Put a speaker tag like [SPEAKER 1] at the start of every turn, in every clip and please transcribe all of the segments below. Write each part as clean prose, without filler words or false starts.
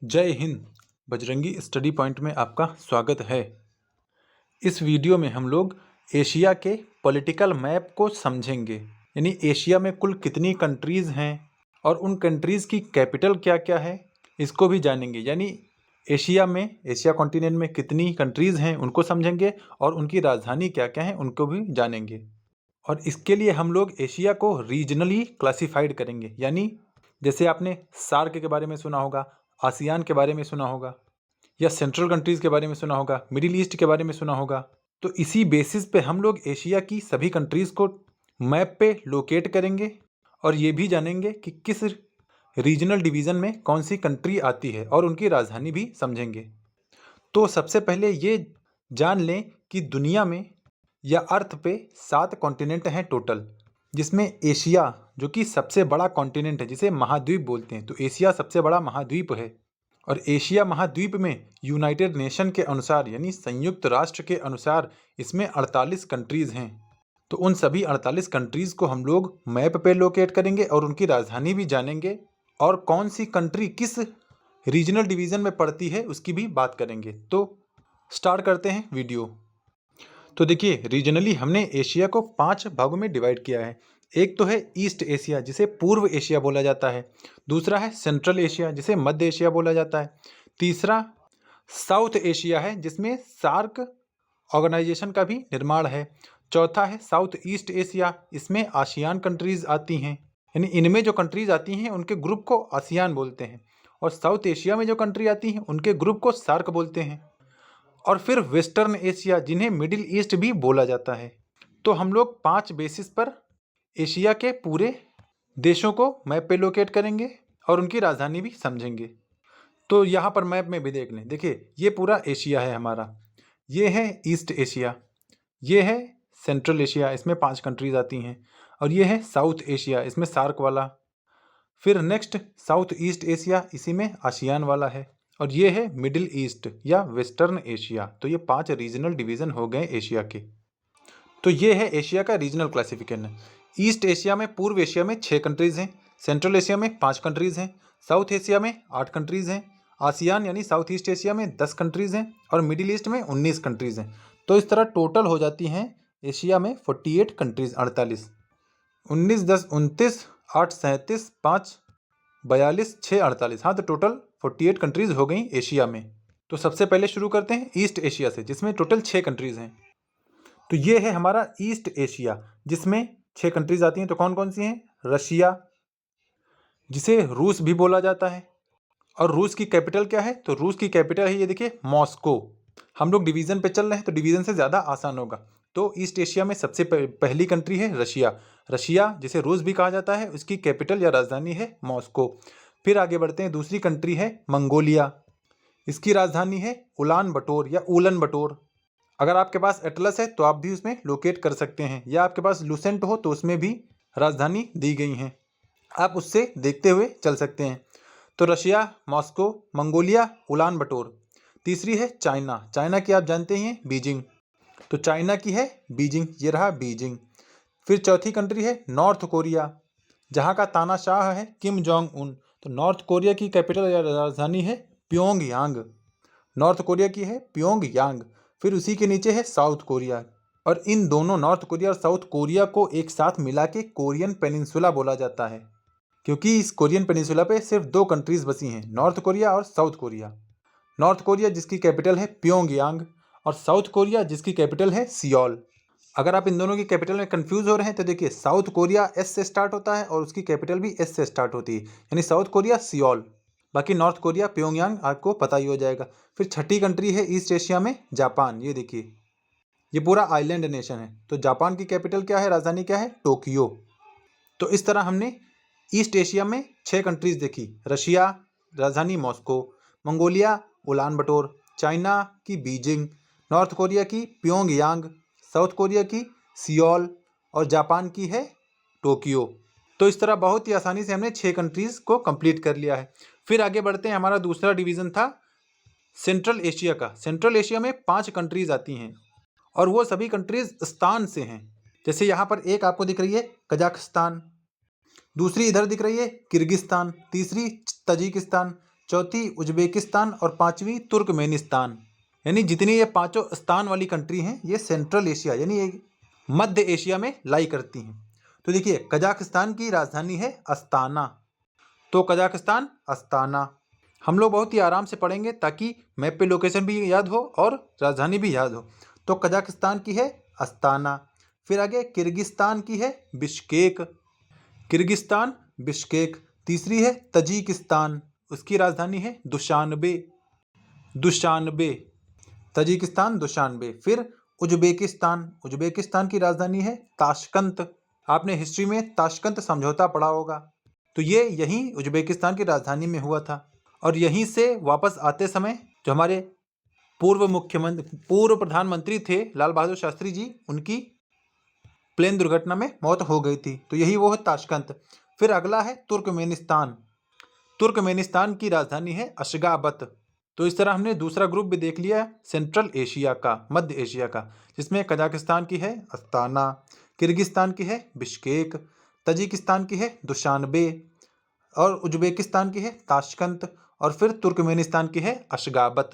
[SPEAKER 1] जय Hind. Bajrangi study point में आपका स्वागत है। इस वीडियो में हम लोग एशिया के पॉलिटिकल मैप को समझेंगे, यानी एशिया में कुल कितनी कंट्रीज़ हैं और उन कंट्रीज़ की कैपिटल क्या क्या है इसको भी जानेंगे। यानी एशिया कॉन्टिनेंट में कितनी कंट्रीज़ हैं उनको समझेंगे और उनकी राजधानी क्या क्या है उनको भी जानेंगे। और इसके लिए हम लोग एशिया को रीजनली क्लासिफाइड करेंगे, यानी जैसे आपने सार्क के बारे में सुना होगा, आसियान के बारे में सुना होगा, या सेंट्रल कंट्रीज़ के बारे में सुना होगा, मिडिल ईस्ट के बारे में सुना होगा। तो इसी बेसिस पे हम लोग एशिया की सभी कंट्रीज़ को मैप पे लोकेट करेंगे और ये भी जानेंगे कि किस रीजनल डिवीज़न में कौन सी कंट्री आती है और उनकी राजधानी भी समझेंगे। तो सबसे पहले ये जान लें कि दुनिया में या अर्थ पे 7 कॉन्टिनेंट हैं टोटल, जिसमें एशिया जो कि सबसे बड़ा कॉन्टिनेंट है, जिसे महाद्वीप बोलते हैं। तो एशिया सबसे बड़ा महाद्वीप है और एशिया महाद्वीप में यूनाइटेड नेशन के अनुसार, यानी संयुक्त राष्ट्र के अनुसार, इसमें 48 कंट्रीज़ हैं। तो उन सभी 48 कंट्रीज़ को हम लोग मैप पे लोकेट करेंगे और उनकी राजधानी भी जानेंगे और कौन सी कंट्री किस रीजनल डिवीज़न में पड़ती है उसकी भी बात करेंगे। तो स्टार्ट करते हैं वीडियो। तो देखिए, रीजनली हमने एशिया को 5 भागों में डिवाइड किया है। एक तो है ईस्ट एशिया, जिसे पूर्व एशिया बोला जाता है। दूसरा है सेंट्रल एशिया, जिसे मध्य एशिया बोला जाता है। तीसरा साउथ एशिया है, जिसमें सार्क ऑर्गेनाइजेशन का भी निर्माण है। चौथा है साउथ ईस्ट एशिया, इसमें आसियान कंट्रीज़ आती हैं, यानी इनमें जो कंट्रीज़ आती हैं उनके ग्रुप को आसियान बोलते हैं। और साउथ एशिया में जो कंट्री आती हैं उनके ग्रुप को सार्क बोलते हैं। और फिर वेस्टर्न एशिया, जिन्हें मिडिल ईस्ट भी बोला जाता है। तो हम लोग 5 बेसिस पर एशिया के पूरे देशों को मैप पे लोकेट करेंगे और उनकी राजधानी भी समझेंगे। तो यहाँ पर मैप में भी देख लें। देखिए, ये पूरा एशिया है हमारा। ये है ईस्ट एशिया, ये है सेंट्रल एशिया, इसमें 5 कंट्रीज आती हैं। और ये है साउथ एशिया, इसमें सार्क वाला। फिर नेक्स्ट साउथ ईस्ट एशिया, इसी में आसियान वाला है। और ये है मिडिल ईस्ट या वेस्टर्न एशिया। तो ये 5 रीजनल डिवीज़न हो गए एशिया के। तो ये है एशिया का रीजनल क्लासिफिकेशन। ईस्ट एशिया में, पूर्व एशिया में 6 कंट्रीज़ हैं, सेंट्रल एशिया में 5 कंट्रीज़ हैं, साउथ एशिया में 8 कंट्रीज़ हैं, आसियान यानी साउथ ईस्ट एशिया में 10 कंट्रीज़ हैं और मिडिल ईस्ट में 19 कंट्रीज़ हैं। तो इस तरह टोटल हो जाती हैं एशिया में 48 कंट्रीज़। 48 19 10 29 8 37 5 42 6 48, हाँ, तो टोटल 48 कंट्रीज़ हो गई एशिया में। तो सबसे पहले शुरू करते हैं ईस्ट एशिया से, जिसमें टोटल 6 कंट्रीज़ हैं। तो ये है हमारा ईस्ट एशिया, जिसमें 6 कंट्रीज़ आती हैं। तो कौन कौन सी हैं? रशिया, जिसे रूस भी बोला जाता है। और रूस की कैपिटल क्या है? तो रूस की कैपिटल है, ये देखिए, मॉस्को। हम लोग डिवीज़न पे चल रहे हैं तो डिवीज़न से ज़्यादा आसान होगा। तो ईस्ट एशिया में सबसे पहली कंट्री है रशिया। रशिया, जिसे रूस भी कहा जाता है, उसकी कैपिटल या राजधानी है मॉस्को। फिर आगे बढ़ते हैं, दूसरी कंट्री है मंगोलिया। इसकी राजधानी है उलान बटोर या उलन बटोर। अगर आपके पास एटलस है तो आप भी उसमें लोकेट कर सकते हैं, या आपके पास लुसेंट हो तो उसमें भी राजधानी दी गई हैं, आप उससे देखते हुए चल सकते हैं। तो रशिया, मॉस्को, मंगोलिया, उलान बटोर। तीसरी है चाइना। चाइना की आप जानते हैं बीजिंग। तो चाइना की है बीजिंग, ये रहा बीजिंग। फिर चौथी कंट्री है नॉर्थ कोरिया, जहाँ का तानाशाह है किम जोंग उन। तो नॉर्थ कोरिया की कैपिटल या राजधानी है प्योंगयांग। नॉर्थ कोरिया की है प्योंगयांग। फिर उसी के नीचे है साउथ कोरिया। और इन दोनों, नॉर्थ कोरिया और साउथ कोरिया, को एक साथ मिला के कोरियन पेनिनसुला बोला जाता है, क्योंकि इस कोरियन पेनिनसुला पे सिर्फ 2 कंट्रीज बसी हैं, नॉर्थ कोरिया और साउथ कोरिया। नॉर्थ कोरिया जिसकी कैपिटल है प्योंगयांग, और साउथ कोरिया जिसकी कैपिटल है सियोल। अगर आप इन दोनों की कैपिटल में कंफ्यूज हो रहे हैं तो देखिए, साउथ कोरिया एस से स्टार्ट होता है और उसकी कैपिटल भी एस से स्टार्ट होती है, यानी साउथ कोरिया सियोल। बाकी नॉर्थ कोरिया प्योंगयांग आपको पता ही हो जाएगा। फिर छठी कंट्री है ईस्ट एशिया में जापान। ये देखिए, ये पूरा आइलैंड नेशन है। तो जापान की कैपिटल क्या है, राजधानी क्या है? टोक्यो। तो इस तरह हमने ईस्ट एशिया में 6 कंट्रीज देखी। रशिया, राजधानी मॉस्को, मंगोलिया उलान बटोर, चाइना की बीजिंग, नॉर्थ कोरिया की प्योंगयांग, साउथ कोरिया की सियोल और जापान की है टोक्यो। तो इस तरह बहुत ही आसानी से हमने 6 कंट्रीज़ को कंप्लीट कर लिया है। फिर आगे बढ़ते हैं, हमारा दूसरा डिवीज़न था सेंट्रल एशिया का। सेंट्रल एशिया में 5 कंट्रीज़ आती हैं और वो सभी कंट्रीज़ स्थान से हैं। जैसे यहाँ पर एक आपको दिख रही है कजाकिस्तान, दूसरी इधर दिख रही है किर्गिस्तान, तीसरी तजिकिस्तान, चौथी उज्बेकिस्तान और पांचवी तुर्कमेनिस्तान। यानी जितनी ये पांचों स्थान वाली कंट्री हैं ये सेंट्रल एशिया यानी ये मध्य एशिया में लाई करती हैं। तो देखिए कजाकिस्तान की राजधानी है अस्ताना। तो कजाकिस्तान अस्ताना हम लोग बहुत ही आराम से पढ़ेंगे ताकि मैप पे लोकेशन भी याद हो और राजधानी भी याद हो। तो कजाकिस्तान की है अस्ताना। फिर आगे किर्गिस्तान की है बिश्केक। Kyrgyzstan Bishkek. तीसरी है तजिकिस्तान, उसकी राजधानी है दुशानबे। Dushanbe Tajikistan Dushanbe. फिर उज्बेकिस्तान। उज्बेकिस्तान की राजधानी है ताशकंत। आपने हिस्ट्री में ताशकंत समझौता पढ़ा होगा। तो ये यहीं उज्बेकिस्तान की राजधानी में हुआ था और यहीं से वापस आते समय जो हमारे पूर्व प्रधानमंत्री थे लाल बहादुर शास्त्री जी, उनकी प्लेन दुर्घटना में मौत हो गई थी। तो यही वो है ताशकंत। फिर अगला है तुर्कमेनिस्तान। तुर्कमेनिस्तान की राजधानी है अशगाबत। तो इस तरह हमने दूसरा ग्रुप भी देख लिया सेंट्रल एशिया का, मध्य एशिया का, जिसमें कजाकिस्तान की है अस्ताना, किर्गिस्तान की है बिश्केक, तजिकिस्तान की है दुशानबे और उज्बेकिस्तान की है ताशकंत और फिर तुर्कमेनिस्तान की है अशगाबत।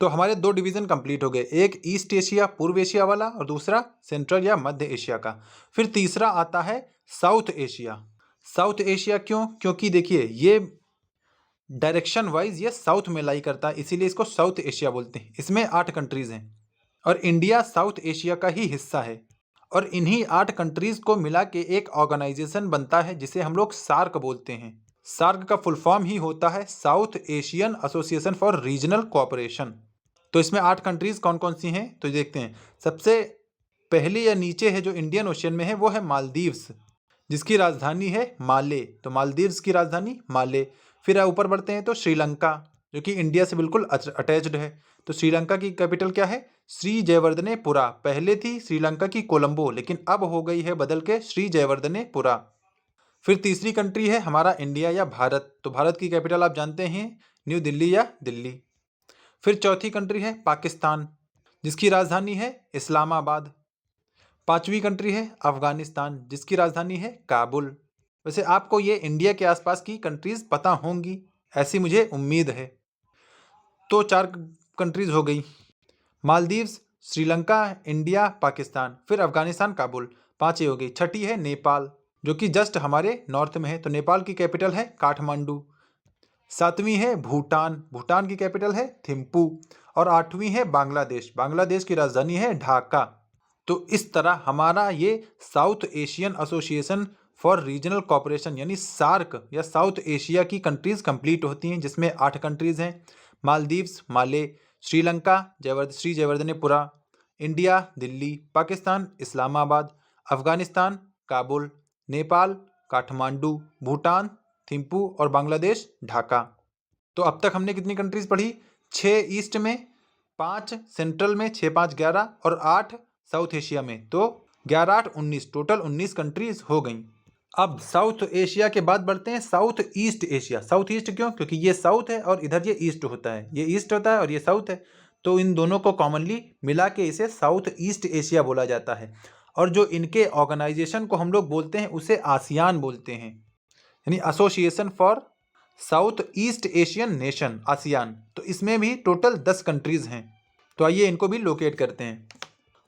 [SPEAKER 1] तो हमारे दो डिवीज़न कंप्लीट हो गए, एक ईस्ट एशिया पूर्व एशिया वाला और दूसरा सेंट्रल या मध्य एशिया का। फिर तीसरा आता है साउथ एशिया। साउथ एशिया क्यों? क्योंकि देखिए ये डायरेक्शन वाइज ये साउथ में लाई करता है, इसीलिए इसको साउथ एशिया बोलते हैं। इसमें 8 कंट्रीज़ हैं और इंडिया साउथ एशिया का ही हिस्सा है और इन्हीं 8 कंट्रीज़ को मिला के एक ऑर्गेनाइजेशन बनता है जिसे हम लोग सार्क बोलते हैं। सार्क का फुल फॉर्म ही होता है south Asian association for regional cooperation. तो इसमें 8 कंट्रीज़ कौन कौन सी हैं तो देखते हैं। सबसे पहली या नीचे है जो इंडियन ओशियन में है वो है मालदीव्स, जिसकी राजधानी है माले। तो मालदीव्स की राजधानी माले। फिर ऊपर बढ़ते हैं तो श्रीलंका, जो कि इंडिया से बिल्कुल अटैच्ड है। तो श्रीलंका की कैपिटल क्या है? श्री जयवर्धनेपुरा। पहले थी श्रीलंका की कोलंबो, लेकिन अब हो गई है बदल के श्री जयवर्धनेपुरा। फिर तीसरी कंट्री है हमारा इंडिया या भारत। तो भारत की कैपिटल आप जानते हैं न्यू दिल्ली या दिल्ली। फिर चौथी कंट्री है पाकिस्तान, जिसकी राजधानी है इस्लामाबाद। पांचवी कंट्री है अफगानिस्तान, जिसकी राजधानी है काबुल। वैसे आपको ये इंडिया के आसपास की कंट्रीज़ पता होंगी, ऐसी मुझे उम्मीद है। तो 4 कंट्रीज़ हो गई, मालदीव्स, श्रीलंका, इंडिया, पाकिस्तान, फिर अफगानिस्तान, काबुल। 5 ही हो गई। छठी है नेपाल, जो कि जस्ट हमारे नॉर्थ में है। तो नेपाल की कैपिटल है काठमांडू। 7वीं है भूटान, भूटान की कैपिटल है थिम्पू। और 8वीं है बांग्लादेश, बांग्लादेश की राजधानी है ढाका। तो इस तरह हमारा ये south Asian association for regional cooperation यानी सार्क या साउथ एशिया की कंट्रीज़ कंप्लीट होती हैं, जिसमें 8 कंट्रीज़ हैं। मालदीव्स माले, श्रीलंका श्री जयवर्धनेपुरा, इंडिया दिल्ली, पाकिस्तान इस्लामाबाद, अफगानिस्तान काबुल, नेपाल काठमांडू, भूटान थिम्पू और बांग्लादेश ढाका। तो अब तक हमने कितनी कंट्रीज़ पढ़ी? 6 ईस्ट में, 5 सेंट्रल में, 6 5 11 और 8 साउथ एशिया में। तो 11 8 19, टोटल 19 कंट्रीज़ हो गई। अब साउथ एशिया के बाद बढ़ते हैं south east Asia. South east क्यों? क्योंकि ये साउथ है और इधर ये ईस्ट होता है, ये ईस्ट होता है और ये साउथ है। तो इन दोनों को कॉमनली मिला के इसे साउथ ईस्ट एशिया बोला जाता है। और जो इनके ऑर्गेनाइजेशन को हम लोग बोलते हैं उसे आसियान बोलते हैं, यानी association for south east Asian nation, ASEAN. तो इसमें भी टोटल 10 कंट्रीज़ हैं। तो आइए इनको भी लोकेट करते हैं।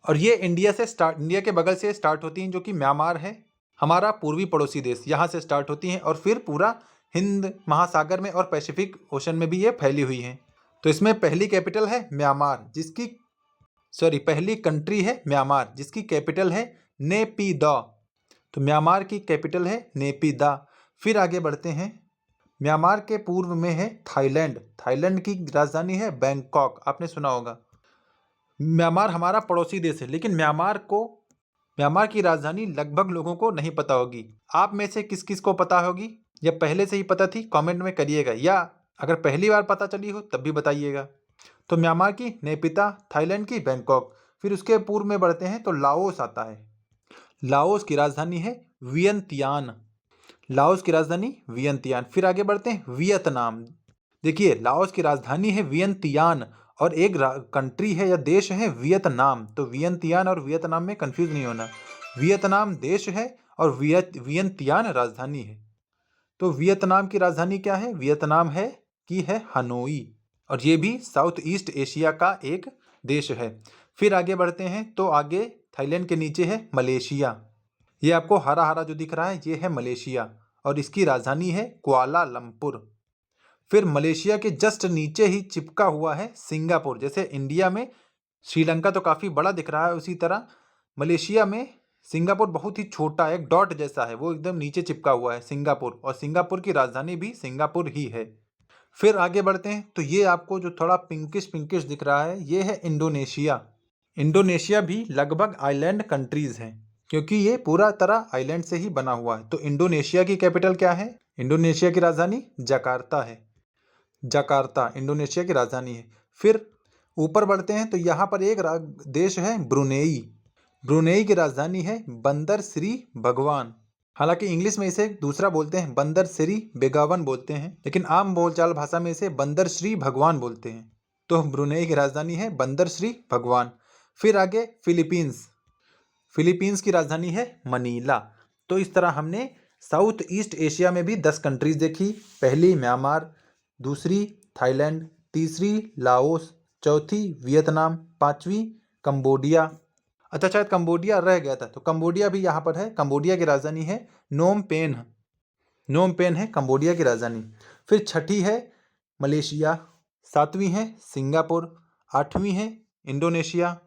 [SPEAKER 1] और ये इंडिया के बगल से स्टार्ट होती हैं, जो कि म्यांमार है, हमारा पूर्वी पड़ोसी देश। यहाँ से स्टार्ट होती हैं और फिर पूरा हिंद महासागर में और पैसिफिक ओशन में भी ये फैली हुई हैं। तो इसमें पहली कैपिटल है म्यांमार, पहली कंट्री है म्यांमार, जिसकी कैपिटल है नेपिदा। तो म्यांमार की कैपिटल है नेपिदा। फिर आगे बढ़ते हैं, म्यांमार के पूर्व में है थाईलैंड, थाईलैंड की राजधानी है बैंकॉक, आपने सुना होगा। म्यांमार हमारा पड़ोसी देश है, लेकिन म्यांमार की राजधानी लगभग लोगों को नहीं पता होगी। आप में से किस किस को पता होगी या पहले से ही पता थी? कमेंट में करिएगा, या अगर पहली बार पता चली हो तब भी बताइएगा। तो म्यांमार की नेपिता, थाईलैंड की बैंकॉक। फिर उसके पूर्व में बढ़ते हैं तो लाओस आता है। लाओस की राजधानी है वियंतियान, लाओस की राजधानी वियंतियान। फिर आगे बढ़ते हैं वियतनाम। देखिए लाओस की राजधानी है वियंतियान और एक कंट्री है या देश है वियतनाम। तो वियंतियान और वियतनाम में कंफ्यूज नहीं होना, वियतनाम देश है और वियंतियान राजधानी है। तो वियतनाम की राजधानी क्या है? वियतनाम है की है हनोई, और ये भी साउथ ईस्ट एशिया का एक देश है। फिर आगे बढ़ते हैं तो आगे थाईलैंड के नीचे है मलेशिया। ये आपको हरा हरा जो दिख रहा है ये है मलेशिया, और इसकी राजधानी है कुआलालंपुर। फिर मलेशिया के जस्ट नीचे ही चिपका हुआ है सिंगापुर। जैसे इंडिया में श्रीलंका तो काफ़ी बड़ा दिख रहा है, उसी तरह मलेशिया में सिंगापुर बहुत ही छोटा एक डॉट जैसा है, वो एकदम नीचे चिपका हुआ है सिंगापुर, और सिंगापुर की राजधानी भी सिंगापुर ही है। फिर आगे बढ़ते हैं तो ये आपको जो थोड़ा पिंकिश पिंकिश दिख रहा है ये है इंडोनेशिया। इंडोनेशिया भी लगभग आइलैंड कंट्रीज हैं, क्योंकि ये पूरा तरह आइलैंड से ही बना हुआ है। तो इंडोनेशिया की कैपिटल क्या है? इंडोनेशिया की राजधानी जकार्ता है। जकार्ता इंडोनेशिया की राजधानी है। फिर ऊपर बढ़ते हैं तो यहाँ पर एक देश है ब्रुनेई। ब्रुनेई की राजधानी है बंदर श्री भगवान। हालांकि इंग्लिश में इसे दूसरा बोलते हैं, बंदर श्री बेगावन बोलते हैं, लेकिन आम बोलचाल भाषा में इसे बंदर श्री भगवान बोलते हैं। तो ब्रुनेई की राजधानी है बंदर श्री भगवान। फिर आगे फिलीपींस। फिलीपींस की राजधानी है मनीला। तो इस तरह हमने साउथ ईस्ट एशिया में भी 10 कंट्रीज देखी। पहली म्यांमार, दूसरी थाईलैंड, तीसरी लाओस, चौथी वियतनाम, पांचवी कंबोडिया। अच्छा, शायद कंबोडिया रह गया था, तो कंबोडिया भी यहाँ पर है। कंबोडिया की राजधानी है नोम पेन। नोम पेन है कंबोडिया की राजधानी। फिर छठी है मलेशिया, सातवीं है सिंगापुर, आठवीं है इंडोनेशिया,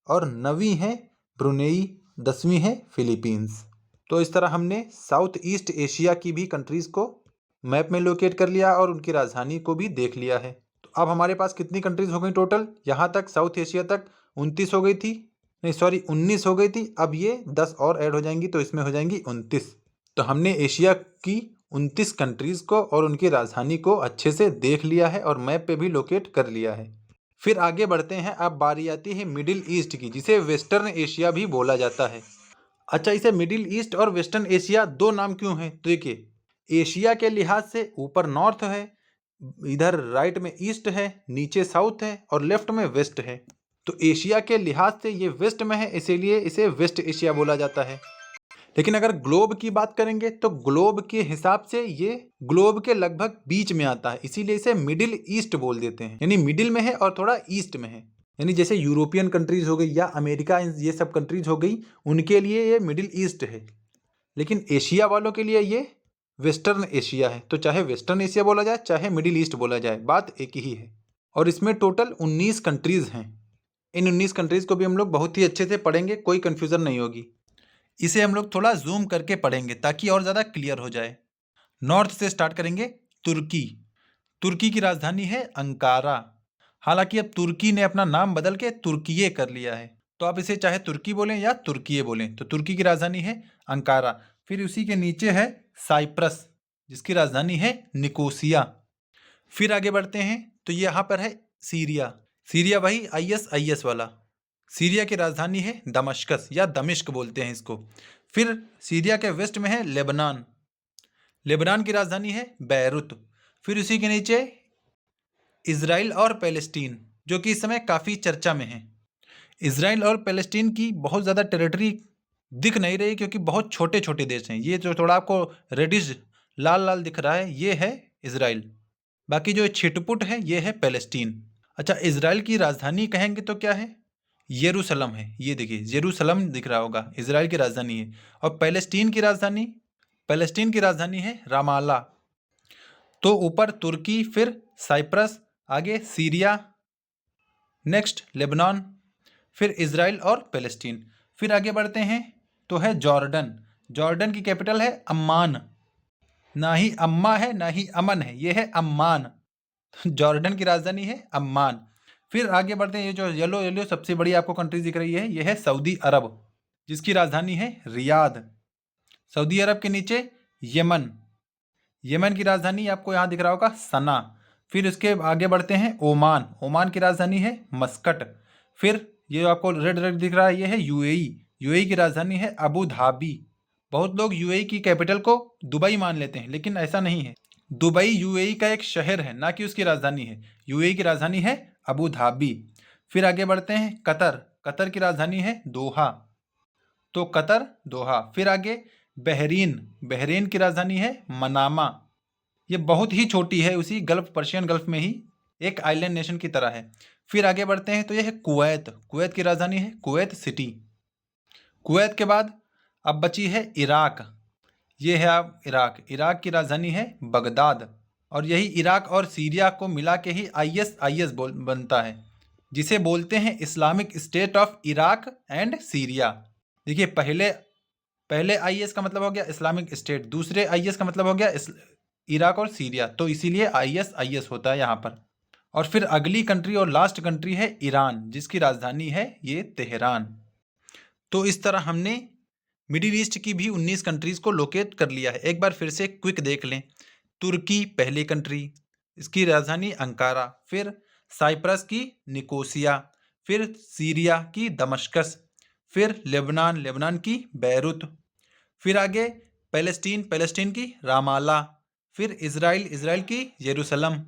[SPEAKER 1] और नवीं है ब्रुनेई, 10वीं है फिलीपींस। तो इस तरह हमने साउथ ईस्ट एशिया की भी कंट्रीज़ को मैप में लोकेट कर लिया और उनकी राजधानी को भी देख लिया है। तो अब हमारे पास कितनी कंट्रीज़ हो गई टोटल? यहाँ तक साउथ एशिया तक 29 हो गई थी, नहीं सॉरी 19 हो गई थी। अब ये 10 और ऐड हो जाएंगी तो इसमें हो जाएंगी 29। तो हमने एशिया की 29 कंट्रीज़ को और उनकी राजधानी को अच्छे से देख लिया है और मैप पे भी लोकेट कर लिया है। फिर आगे बढ़ते हैं। अब बारी आती है मिडिल ईस्ट की, जिसे वेस्टर्न एशिया भी बोला जाता है। अच्छा, इसे मिडिल ईस्ट और वेस्टर्न एशिया दो नाम क्यों हैं? तो देखिए, एशिया के लिहाज से ऊपर नॉर्थ है, इधर राइट में ईस्ट है, नीचे साउथ है और लेफ्ट में वेस्ट है। तो एशिया के लिहाज से ये वेस्ट में है, इसीलिए इसे वेस्ट एशिया बोला जाता है। लेकिन अगर ग्लोब की बात करेंगे तो ग्लोब के हिसाब से ये ग्लोब के लगभग बीच में आता है, इसीलिए इसे मिडिल ईस्ट बोल देते हैं। यानी मिडिल में है और थोड़ा ईस्ट में है। यानी जैसे यूरोपियन कंट्रीज हो गई या अमेरिका, ये सब कंट्रीज हो गई, उनके लिए ये मिडिल ईस्ट है, लेकिन एशिया वालों के लिए ये वेस्टर्न एशिया है। तो चाहे वेस्टर्न एशिया बोला जाए चाहे मिडिल ईस्ट बोला जाए, बात एक ही है। और इसमें टोटल 19 कंट्रीज हैं। इन 19 कंट्रीज को भी हम लोग बहुत ही अच्छे से पढ़ेंगे, कोई कन्फ्यूज़न नहीं होगी। इसे हम लोग थोड़ा जूम करके पढ़ेंगे ताकि और ज़्यादा क्लियर हो जाए। नॉर्थ से स्टार्ट करेंगे। तुर्की। तुर्की की राजधानी है अंकारा। हालांकि अब तुर्की ने अपना नाम बदल के तुर्कीये कर लिया है, तो आप इसे चाहे तुर्की बोलें या तुर्कीये बोलें। तो तुर्की की राजधानी है अंकारा। फिर उसी के नीचे है साइप्रस, जिसकी राजधानी है निकोसिया। फिर आगे बढ़ते हैं तो यहाँ पर है सीरिया। सीरिया वही IS वाला। सीरिया की राजधानी है दमश्कस या दमिश्क बोलते हैं इसको। फिर सीरिया के वेस्ट में है लेबनान। लेबनान की राजधानी है बैरुत। फिर उसी के नीचे इज़राइल और पैलेस्टीन, जो कि इस समय काफ़ी चर्चा में है। इज़राइल और पैलेस्टीन की बहुत ज़्यादा टेरिटरी दिख नहीं रही, क्योंकि बहुत छोटे छोटे देश हैं। ये जो थोड़ा आपको रेडिश लाल लाल दिख रहा है ये है इज़राइल, बाकी जो छिटपुट है ये है पैलेस्टीन। अच्छा, इज़राइल की राजधानी कहेंगे तो क्या है? यरूशलम है। ये देखिए यरूशलम दिख रहा होगा, इज़राइल की राजधानी है। और पैलेस्टीन की राजधानी है रामाला। तो ऊपर तुर्की, फिर साइप्रस, आगे सीरिया, नेक्स्ट लेबनान, फिर इज़राइल और पैलेस्टीन। फिर आगे बढ़ते हैं तो है जॉर्डन। जॉर्डन की कैपिटल है अम्मान। ना ही अम्मा है ना ही अमन है, ये है अम्मान। जॉर्डन की राजधानी है अम्मान। फिर आगे बढ़ते हैं। ये जो येलो येलो सबसे बड़ी आपको कंट्री दिख रही है ये है सऊदी अरब, जिसकी राजधानी है रियाद। सऊदी अरब के नीचे यमन। यमन की राजधानी आपको यहाँ दिख रहा होगा सना। फिर इसके आगे बढ़ते हैं ओमान। ओमान की राजधानी है मस्कट। फिर ये आपको रेड रेड दिख रहा है ये है यूएई। यूएई की राजधानी है अबू धाबी। बहुत लोग यूएई की कैपिटल को दुबई मान लेते हैं, लेकिन ऐसा नहीं है। दुबई यूएई का एक शहर है, ना कि उसकी राजधानी है। यूएई की राजधानी है अबू धाबी। फिर आगे बढ़ते हैं कतर। कतर की राजधानी है दोहा। तो कतर दोहा। फिर आगे बहरीन। बहरीन की राजधानी है मनामा। ये बहुत ही छोटी है, उसी गल्फ पर्शियन गल्फ में ही एक आइलैंड नेशन की तरह है। फिर आगे बढ़ते हैं तो ये है कुवैत। कुवैत की राजधानी है कुवैत सिटी। कुवैत के बाद अब बची है इराक। ये है अब इराक। इराक की राजधानी है बगदाद। और यही इराक और सीरिया को मिला के ही ISIS बनता है, जिसे बोलते हैं Islamic state of Iraq and Syria. देखिए, पहले IS का मतलब हो गया इस्लामिक स्टेट, दूसरे IS का मतलब हो गया इराक और सीरिया, तो इसीलिए ISIS होता है यहाँ पर। और फिर अगली कंट्री और लास्ट कंट्री है ईरान, जिसकी राजधानी है ये तेहरान। तो इस तरह हमने मिडिल ईस्ट की भी 19 कंट्रीज को लोकेट कर लिया है। एक बार फिर से क्विक देख लें। तुर्की पहली कंट्री, इसकी राजधानी अंकारा। फिर साइप्रस की निकोसिया। फिर सीरिया की दमश्कस। फिर लेबनान की बैरूत। फिर आगे पैलेस्टीन की रामाला। फिर इज़राइल की यरूशलेम।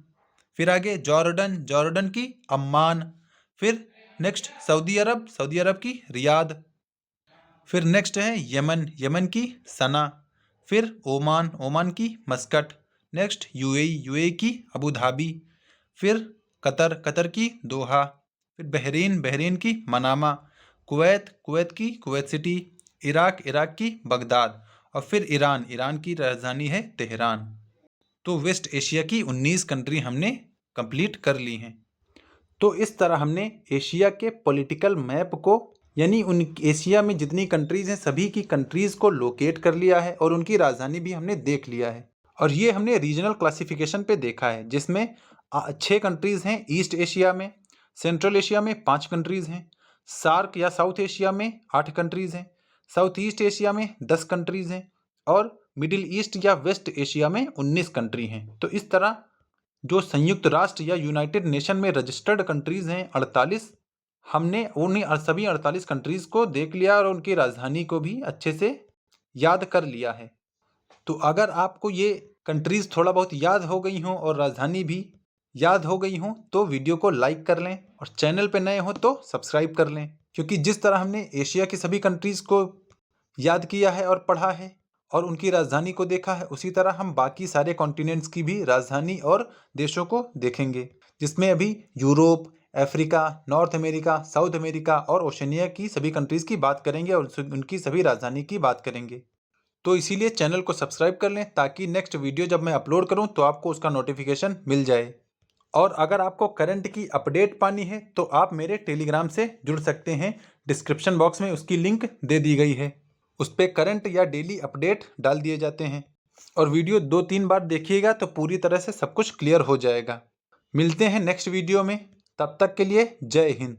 [SPEAKER 1] फिर आगे जॉर्डन की अम्मान। फिर नेक्स्ट सऊदी अरब की रियाद। फिर नेक्स्ट है यमन की सना। फिर ओमान की मस्कट। नेक्स्ट यूएई की अबू धाबी। फिर कतर की दोहा। फिर बहरीन की मनामा। कुवैत की कुवैत सिटी। इराक की बगदाद। और फिर ईरान की राजधानी है तेहरान। तो वेस्ट एशिया की 19 कंट्री हमने कंप्लीट कर ली हैं। तो इस तरह हमने एशिया के पॉलिटिकल मैप को, यानी उन एशिया में जितनी कंट्रीज़ हैं सभी की कंट्रीज़ को लोकेट कर लिया है और उनकी राजधानी भी हमने देख लिया है। और ये हमने रीजनल क्लासिफिकेशन पे देखा है, जिसमें 6 कंट्रीज़ हैं ईस्ट एशिया में, सेंट्रल एशिया में 5 कंट्रीज़ हैं, सार्क या साउथ एशिया में 8 कंट्रीज़ हैं, साउथ ईस्ट एशिया में 10 कंट्रीज़ हैं और मिडिल ईस्ट या वेस्ट एशिया में 19 कंट्री हैं। तो इस तरह जो संयुक्त राष्ट्र या यूनाइटेड नेशन में रजिस्टर्ड कंट्रीज़ हैं 48, हमने उन्हीं सभी 48 कंट्रीज़ को देख लिया और उनकी राजधानी को भी अच्छे से याद कर लिया है। तो अगर आपको ये कंट्रीज़ थोड़ा बहुत याद हो गई हों और राजधानी भी याद हो गई हों तो वीडियो को लाइक कर लें और चैनल पे नए हो तो सब्सक्राइब कर लें, क्योंकि जिस तरह हमने एशिया की सभी कंट्रीज़ को याद किया है और पढ़ा है और उनकी राजधानी को देखा है, उसी तरह हम बाकी सारे कॉन्टिनेंट्स की भी राजधानी और देशों को देखेंगे, जिसमें अभी Europe, Africa, north America, south America और ओशनिया की सभी कंट्रीज़ की बात करेंगे और उनकी सभी राजधानी की बात करेंगे। तो इसीलिए चैनल को सब्सक्राइब कर लें ताकि नेक्स्ट वीडियो जब मैं अपलोड करूं तो आपको उसका नोटिफिकेशन मिल जाए। और अगर आपको करंट की अपडेट पानी है तो आप मेरे टेलीग्राम से जुड़ सकते हैं, डिस्क्रिप्शन बॉक्स में उसकी लिंक दे दी गई है। उस पर करंट या डेली अपडेट डाल दिए जाते हैं और वीडियो 2-3 बार देखिएगा तो पूरी तरह से सब कुछ क्लियर हो जाएगा। मिलते हैं नेक्स्ट वीडियो में, तब तक के लिए जय हिंद।